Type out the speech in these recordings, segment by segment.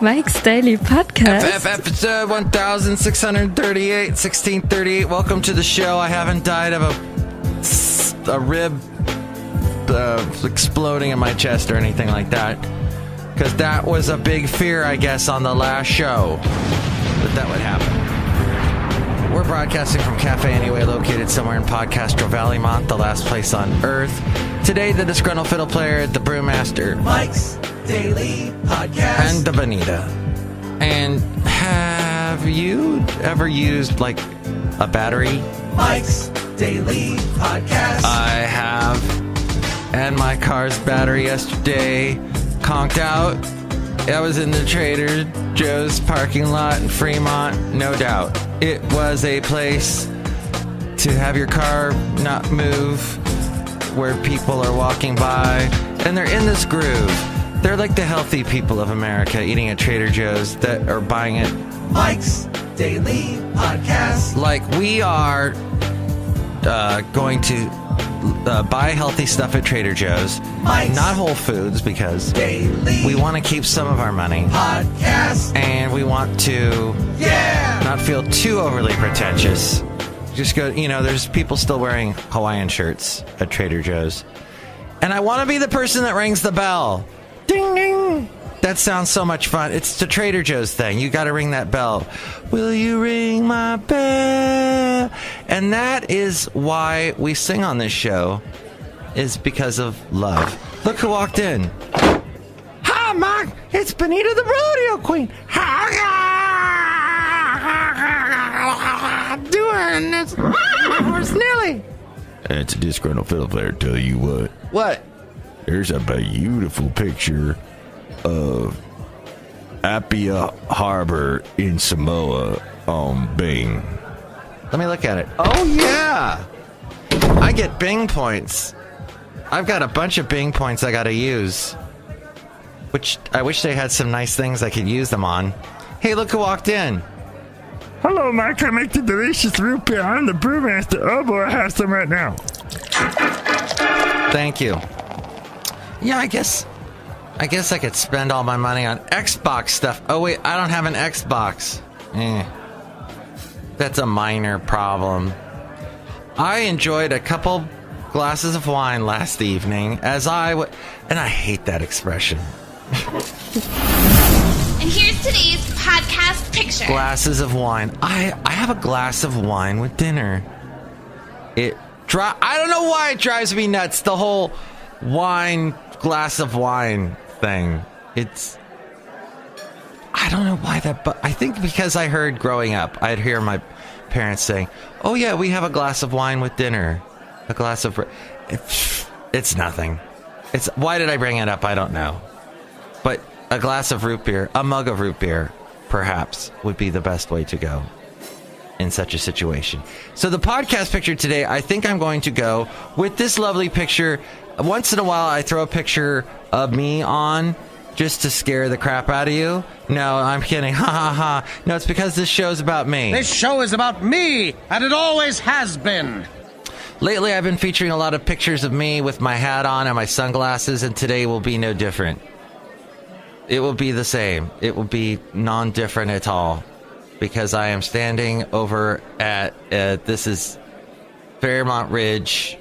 Mike's Daily Podcast. Episode 1638, 1638. Welcome to the show. I haven't died of a rib exploding in my chest or anything like that. Because that was a big fear, I guess, on the last show. That would happen. We're broadcasting from Café Anyway, located somewhere in Podcastro Valley, Mont, the last place on Earth. Today, the disgruntled fiddle player, the brewmaster, Mike's Daily Podcast, and the Bonita. And have you ever used, like, a battery? Mike's Daily Podcast. I have. And my car's battery yesterday conked out. I was in the Trader Joe's parking lot in Fremont, no doubt. It was a place to have your car not move where people are walking by. And they're in this groove. They're like the healthy people of America eating at Trader Joe's that are buying it. Mike's Daily Podcast. Like we are going to buy healthy stuff at Trader Joe's. Mike's not Whole Foods, because Daily we want to keep some of our money. Podcast. And we want to not feel too overly pretentious. Just go, there's people still wearing Hawaiian shirts at Trader Joe's. And I want to be the person that rings the bell. Ding, ding. That sounds so much fun. It's the Trader Joe's thing. You got to ring that bell. Will you ring my bell? And that is why we sing on this show, is because of love. Look who walked in. Hi, Mike. It's Bonita the Rodeo Queen. How doing? It's horse Nelly. It's a disgruntled fiddle player. Tell you what. What? There's a beautiful picture of Apia Harbor in Samoa on Bing. Let me look at it. Oh, yeah. I get Bing points. I've got a bunch of Bing points I got to use. Which I wish they had some nice things I could use them on. Hey, look who walked in. Hello, Mike. I make the delicious root beer. I'm the brewmaster. Oh, boy, I have some right now. Thank you. Yeah, I guess I could spend all my money on Xbox stuff. Oh, wait, I don't have an Xbox. That's a minor problem. I enjoyed a couple glasses of wine last evening and I hate that expression. And here's today's podcast picture. Glasses of wine. I have a glass of wine with dinner. I don't know why it drives me nuts, the whole glass of wine thing. I don't know why but I think because I heard growing up, I'd hear my parents saying, oh yeah, we have a glass of wine with dinner. A glass of... It's nothing. Why did I bring it up? I don't know. But a glass of root beer, a mug of root beer, perhaps, would be the best way to go in such a situation. So the podcast picture today, I think I'm going to go with this lovely picture. Once in a while, I throw a picture of me on just to scare the crap out of you. No, I'm kidding. Ha ha ha. No, it's because this show's about me. This show is about me, and it always has been. Lately, I've been featuring a lot of pictures of me with my hat on and my sunglasses, and today will be no different. It will be the same. It will be non-different at all, because I am standing over at, this is Fairmont Ridge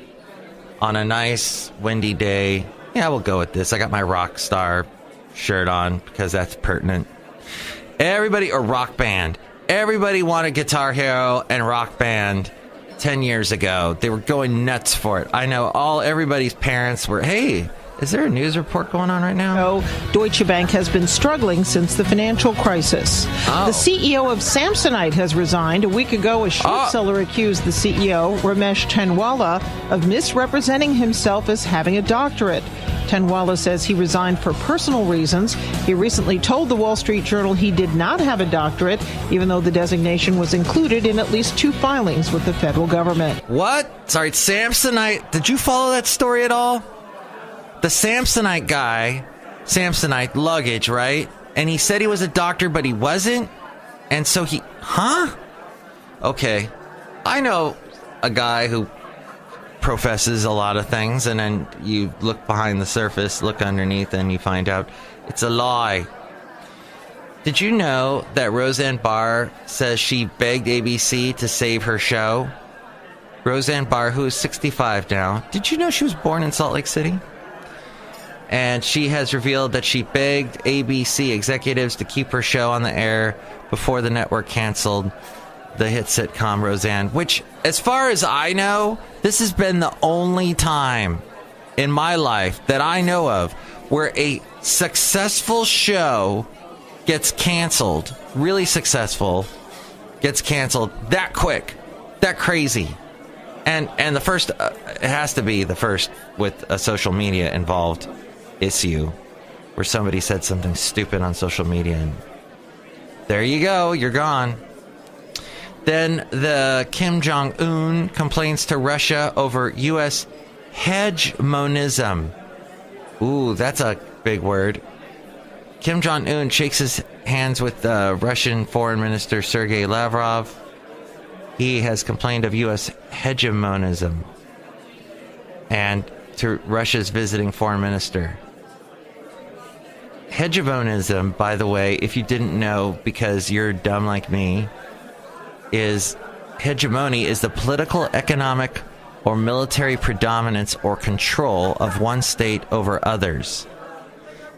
on a nice windy day. Yeah, we'll go with this. I got my rock star shirt on because that's pertinent. Or rock band. Everybody wanted Guitar Hero and Rock Band 10 years ago. They were going nuts for it. I know everybody's parents were, hey, is there a news report going on right now? No, Deutsche Bank has been struggling since the financial crisis. Oh. The CEO of Samsonite has resigned. A week ago, a short seller accused the CEO, Ramesh Tenwala, of misrepresenting himself as having a doctorate. Tenwala says he resigned for personal reasons. He recently told the Wall Street Journal he did not have a doctorate, even though the designation was included in at least 2 filings with the federal government. What? Sorry, Samsonite. Did you follow that story at all? The Samsonite guy, Samsonite luggage, right? And he said he was a doctor, but he wasn't. And so Okay. I know a guy who professes a lot of things, and then you look behind the surface, look underneath, and you find out it's a lie. Did you know that Roseanne Barr says she begged ABC to save her show? Roseanne Barr, who is 65 now. Did you know she was born in Salt Lake City? And she has revealed that she begged ABC executives to keep her show on the air before the network canceled the hit sitcom Roseanne, which, as far as I know, this has been the only time in my life that I know of where a successful show gets canceled, really successful, gets canceled that quick, that crazy. And the first, it has to be the first with a social media involved issue where somebody said something stupid on social media and there you go, you're gone. Then the Kim Jong-un complains to Russia over U.S. hegemonism. Ooh, that's a big word. Kim Jong-un shakes his hands with Russian Foreign Minister Sergei Lavrov. He has complained of U.S. hegemonism and to Russia's visiting foreign minister. Hegemonism, by the way, if you didn't know because you're dumb like me, is hegemony is the political, economic, or military predominance or control of one state over others.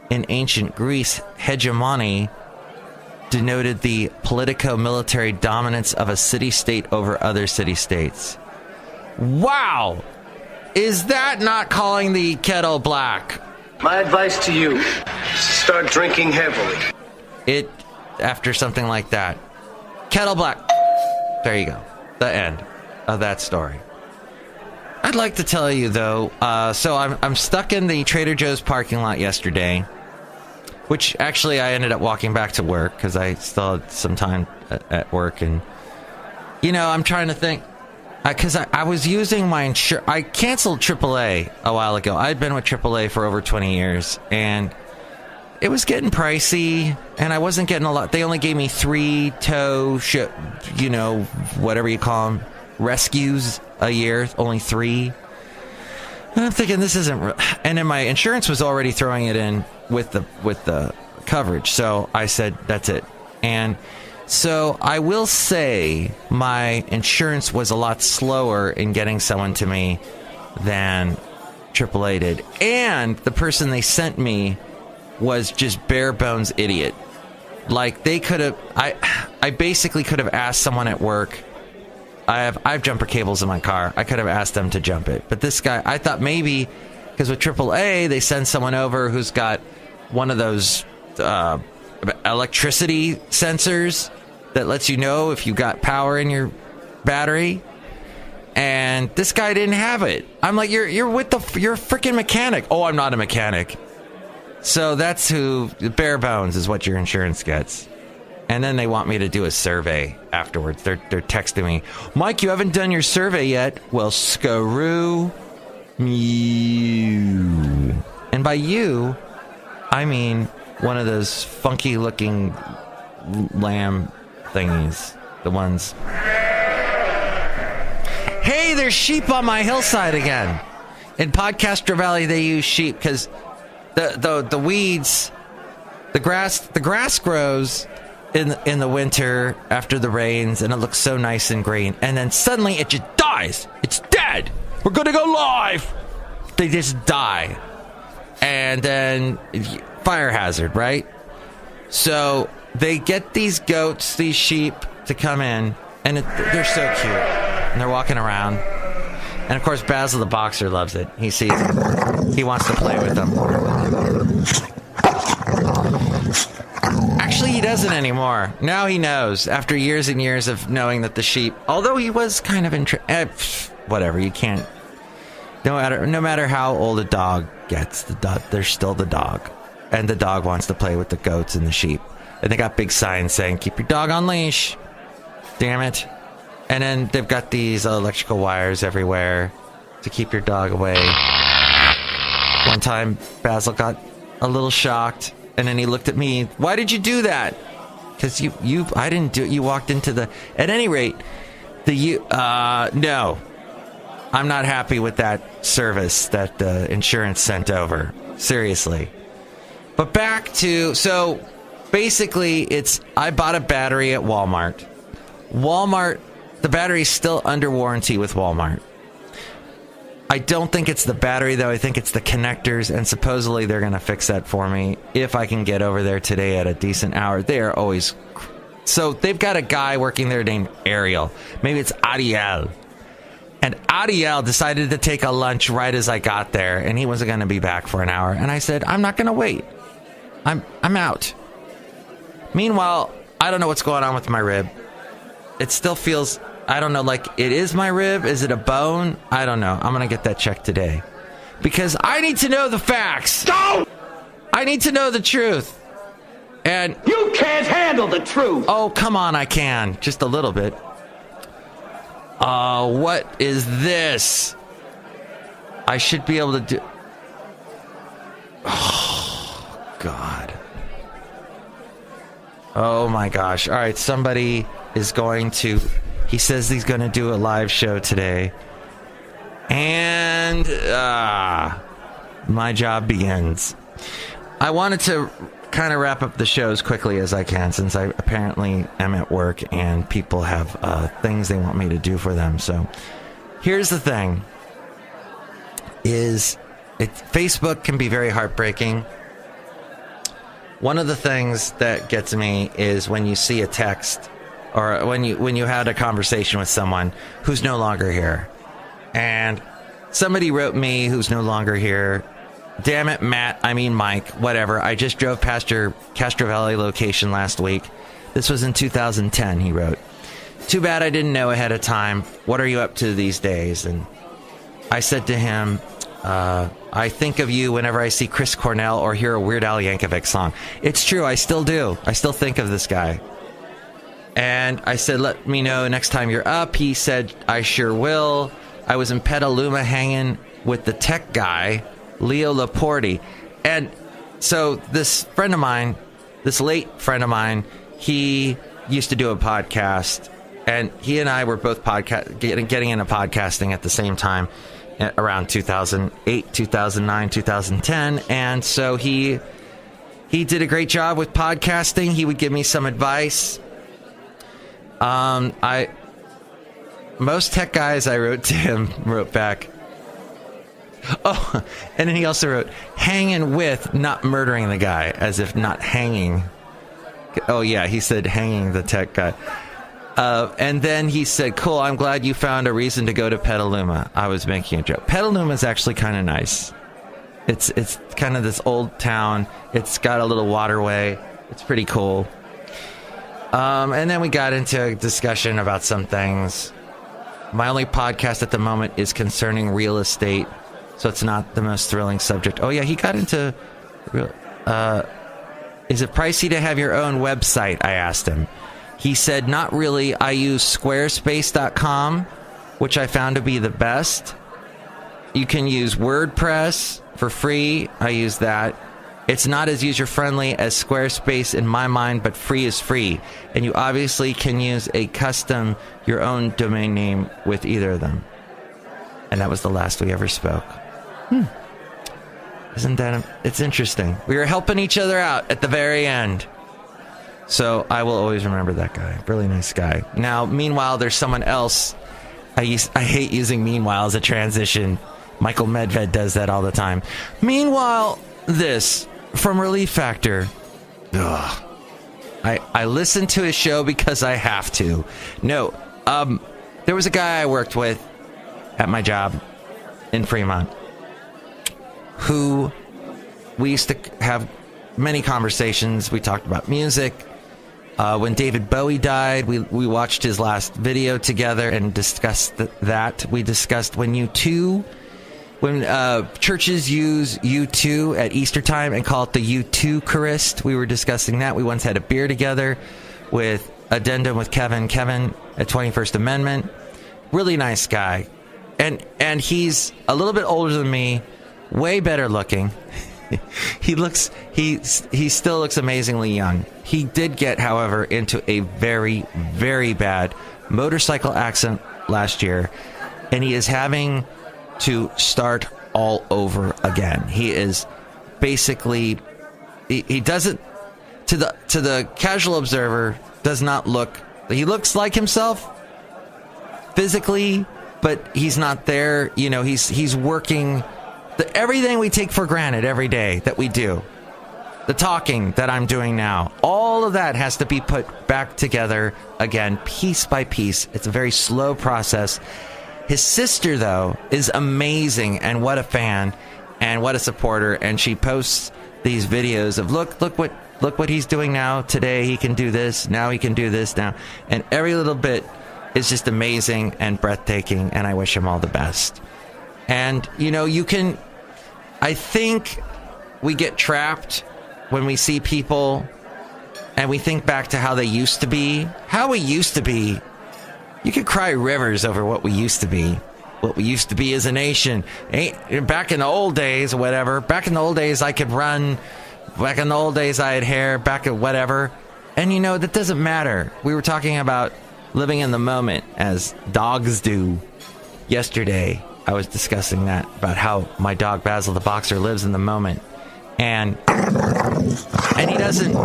In ancient Greece, hegemony denoted the politico-military dominance of a city-state over other city-states. Wow! Is that not calling the kettle black? My advice to you, start drinking heavily. It, after something like that. Kettle black. There you go. The end of that story. I'd like to tell you, though, so I'm stuck in the Trader Joe's parking lot yesterday, which actually I ended up walking back to work because I still had some time at work. And, you know, I'm trying to think, because I was using my insurance. I canceled AAA a while ago. I'd been with AAA for over 20 years, and it was getting pricey, and I wasn't getting a lot. They only gave me 3 tow, you know, whatever you call them, rescues a year, only 3. And I'm thinking this isn't, and then my insurance was already throwing it in with the coverage. So I said, that's it. And so I will say my insurance was a lot slower in getting someone to me than AAA did. And the person they sent me was just bare bones idiot. Like they could have, I basically could have asked someone at work. I have jumper cables in my car. I could have asked them to jump it. But this guy, I thought maybe, because with AAA, they send someone over who's got one of those electricity sensors that lets you know if you got power in your battery. And this guy didn't have it. I'm like, you're a freaking mechanic. Oh, I'm not a mechanic. So that's who, bare bones is what your insurance gets. And then they want me to do a survey afterwards. They're texting me, Mike, you haven't done your survey yet. Well, screw you. And by you, I mean one of those funky looking lamb thingies. The ones. Hey, there's sheep on my hillside again. In Podcaster Valley, they use sheep because the weeds, the grass grows in the winter after the rains, and it looks so nice and green, and then suddenly it just dies. It's dead. We're gonna go live. They just die, and then fire hazard, right? So they get these goats, these sheep, to come in, and they're so cute, and they're walking around, and of course Basil the boxer loves it. He sees them. He wants to play with them. Actually, he doesn't anymore. Now he knows, after years and years of knowing that the sheep, although he was kind of whatever, you can't, no matter how old a dog gets, they're still the dog. And the dog wants to play with the goats and the sheep. And they got big signs saying, keep your dog on leash. Damn it. And then they've got these electrical wires everywhere to keep your dog away. One time, Basil got a little shocked. And then he looked at me. Why did you do that? Because I didn't do it. You walked into the. At any rate, no, I'm not happy with that service that the insurance sent over. Seriously. But back to Basically, I bought a battery at Walmart. The battery's still under warranty with Walmart. I don't think it's the battery, though. I think it's the connectors, and supposedly they're going to fix that for me if I can get over there today at a decent hour. They are always... So they've got a guy working there named Ariel. Maybe it's Ariel. And Ariel decided to take a lunch right as I got there, and he wasn't going to be back for an hour. And I said, I'm not going to wait. I'm out. Meanwhile, I don't know what's going on with my rib. It still feels... I don't know, like, it is my rib? Is it a bone? I don't know. I'm going to get that checked today. Because I need to know the facts. Don't! I need to know the truth. And... You can't handle the truth! Oh, come on, I can. Just a little bit. What is this? I should be able to do... Oh, God. Oh, my gosh. All right, somebody is going to... He says he's going to do a live show today. And my job begins. I wanted to kind of wrap up the show as quickly as I can, since I apparently am at work and people have things they want me to do for them. So here's the thing. Facebook can be very heartbreaking. One of the things that gets me is when you see a text, or when you had a conversation with someone who's no longer here. And somebody wrote me who's no longer here. Damn it, Matt. I mean, Mike. Whatever. I just drove past your Castro Valley location last week. This was in 2010, he wrote. Too bad I didn't know ahead of time. What are you up to these days? And I said to him, I think of you whenever I see Chris Cornell or hear a Weird Al Yankovic song. It's true. I still do. I still think of this guy. And I said, let me know next time you're up. He said, I sure will. I was in Petaluma hanging with the tech guy, Leo Laporte. And so this friend of mine, this late friend of mine, he used to do a podcast. And he and I were both getting into podcasting at the same time, around 2008, 2009, 2010. And so he did a great job with podcasting. He would give me some advice. Most tech guys I wrote to him wrote back. Oh, and then he also wrote, hanging with, not murdering the guy, as if not hanging. Oh yeah, he said hanging the tech guy. And then he said, cool, I'm glad you found a reason to go to Petaluma. I was making a joke. Petaluma is actually kind of nice. It's kind of this old town. It's got a little waterway. It's pretty cool. And then we got into a discussion about some things. My only podcast at the moment is concerning real estate, so it's not the most thrilling subject. Oh yeah, he got into is it pricey to have your own website? I asked him. He said, not really. I use squarespace.com, which I found to be the best. You can use WordPress for free. I use that. It's not as user-friendly as Squarespace in my mind, but free is free. And you obviously can use a custom, your own domain name with either of them. And that was the last we ever spoke. Isn't that... It's interesting. We were helping each other out at the very end. So I will always remember that guy. Really nice guy. Now, meanwhile, there's someone else. I hate using meanwhile as a transition. Michael Medved does that all the time. Meanwhile, this... from Relief Factor. Ugh. I listen to his show because I have to. No, there was a guy I worked with at my job in Fremont who we used to have many conversations. We talked about music. When David Bowie died, we watched his last video together and discussed that. We discussed when churches use U2 at Easter time and call it the U2-Eucharist. We were discussing that. We once had a beer together with Addendum with Kevin at 21st Amendment. Really nice guy. And he's a little bit older than me, way better looking. He still looks amazingly young. He did get, however, into a very, very bad motorcycle accident last year, and he is having to start all over again. He is basically, he doesn't, to the casual observer, does not look. He looks like himself physically, but he's not there. You know, he's working everything we take for granted every day that we do. The talking that I'm doing now, all of that has to be put back together again, piece by piece. It's a very slow process. His sister, though, is amazing, and what a fan, and what a supporter. And she posts these videos of look what he's doing now. Today he can do this. Now he can do this now, and every little bit is just amazing and breathtaking. And I wish him all the best. And you know, I think we get trapped when we see people and we think back to how they used to be. How we used to be. You could cry rivers over what we used to be. What we used to be as a nation. Back in the old days or whatever. Back in the old days I could run. Back in the old days I had hair. Back at whatever. And you know, that doesn't matter. We were talking about living in the moment as dogs do. Yesterday I was discussing that. About how my dog Basil the Boxer lives in the moment. And he doesn't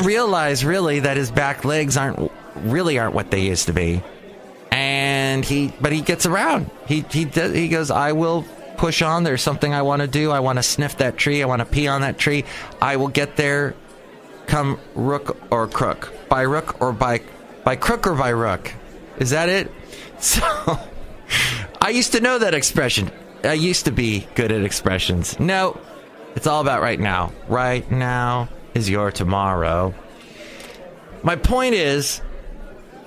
realize really that his back legs aren't what they used to be. And he gets around. He goes, I will push on. There's something I want to do. I want to sniff that tree. I want to pee on that tree. I will get there, come rook or crook. By rook or by crook or by rook. Is that it? So I used to know that expression. I used to be good at expressions. No. It's all about right now. Right now is your tomorrow. My point is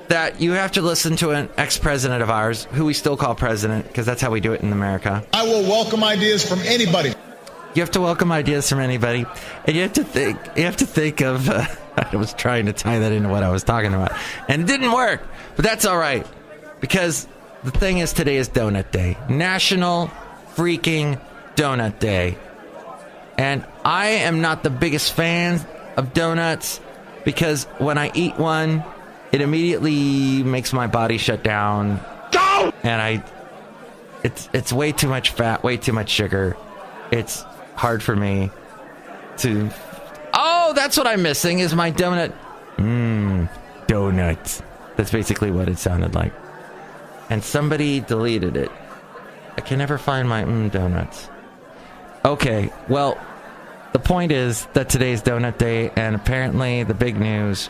that you have to listen to an ex-president of ours, who we still call president, because that's how we do it in America. I will welcome ideas from anybody. You have to welcome ideas from anybody. And you have to think of... I was trying to tie that into what I was talking about. And it didn't work. But that's all right. Because the thing is, today is Donut Day. National freaking Donut Day. And I am not the biggest fan of donuts because when I eat one, it immediately makes my body shut down. Go! And it's way too much fat, way too much sugar. It's hard for me to... Oh, that's what I'm missing is my donut. Donuts. That's basically what it sounded like. And somebody deleted it. I can never find my donuts. Okay, well, the point is that today's Donut Day, and apparently the big news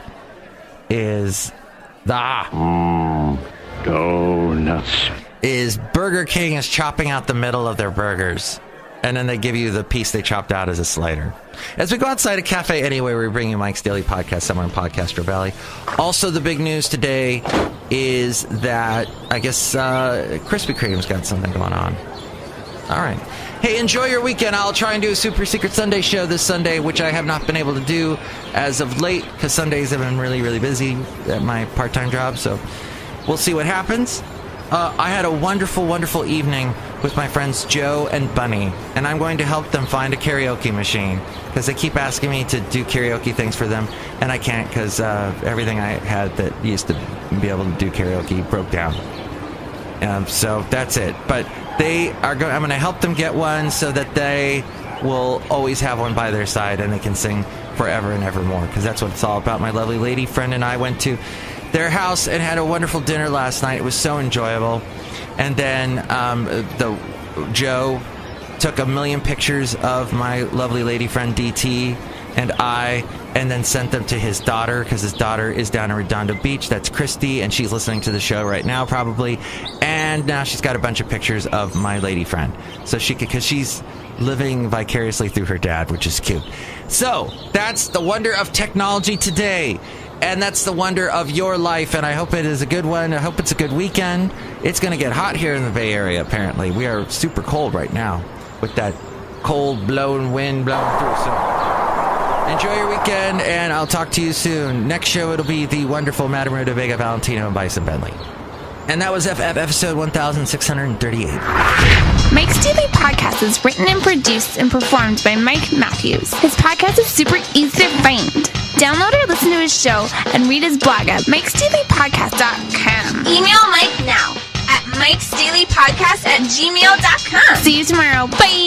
is donuts. Is Burger King is chopping out the middle of their burgers, and then they give you the piece they chopped out as a slider. As we go outside of Café Anyway, we bring you Mike's Daily Podcast somewhere in Podcastro Valley. Also, the big news today is that I guess Krispy Kreme's got something going on. All right. Hey, enjoy your weekend. I'll try and do a Super Secret Sunday show this Sunday, which I have not been able to do as of late because Sundays have been really, really busy at my part-time job. So we'll see what happens. I had a wonderful, wonderful evening with my friends Joe and Bunny, and I'm going to help them find a karaoke machine because they keep asking me to do karaoke things for them, and I can't because everything I had that used to be able to do karaoke broke down. So that's it. But I'm going to help them get one so that they will always have one by their side and they can sing forever and ever more, because that's what it's all about. My lovely lady friend and I went to their house and had a wonderful dinner last night. It was so enjoyable. And then Joe took 1,000,000 pictures of my lovely lady friend DT and I, and then sent them to his daughter, because his daughter is down in Redondo Beach. That's Christy, and she's listening to the show right now probably. And now she's got a bunch of pictures of my lady friend, so she could, because she's living vicariously through her dad, which is cute. So that's the wonder of technology today, and that's the wonder of your life, and I hope it is a good one. I hope it's a good weekend. It's going to get hot here in the Bay Area, apparently. We are super cold right now with that cold blowing wind blowing through. So enjoy your weekend, and I'll talk to you soon. Next show, it'll be the wonderful Madame Ruta Vega, Valentino, and Bison Bentley. And that was episode 1638. Mike's Daily Podcast is written and produced and performed by Mike Matthews. His podcast is super easy to find. Download or listen to his show and read his blog at mikesdailypodcast.com. Email Mike now at mikesdailypodcast@gmail.com. See you tomorrow. Bye.